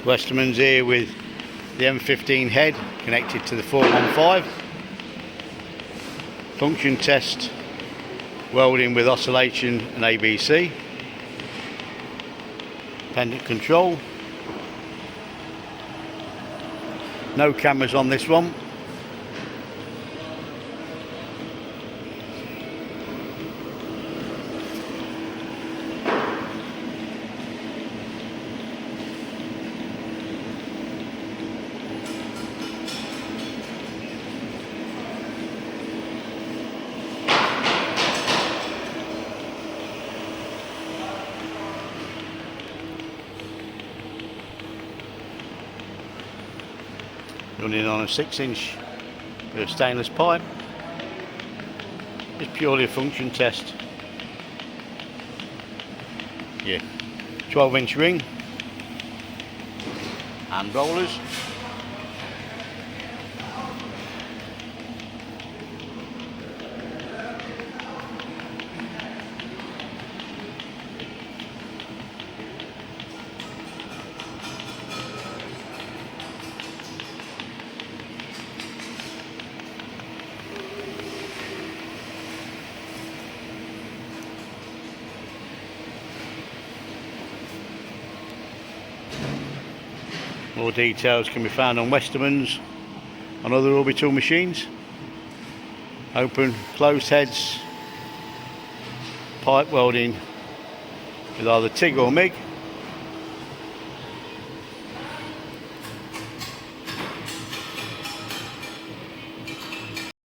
Westermans here with the M15 head connected to the 415. Function test, welding with oscillation and ABC. Pendant control. No cameras on this one. Running on a 6-inch stainless pipe. It's purely a function test. Yeah, 12-inch ring and rollers. More details can be found on Westermans, on other Orbital machines. Open, closed heads, pipe welding with either TIG or MIG.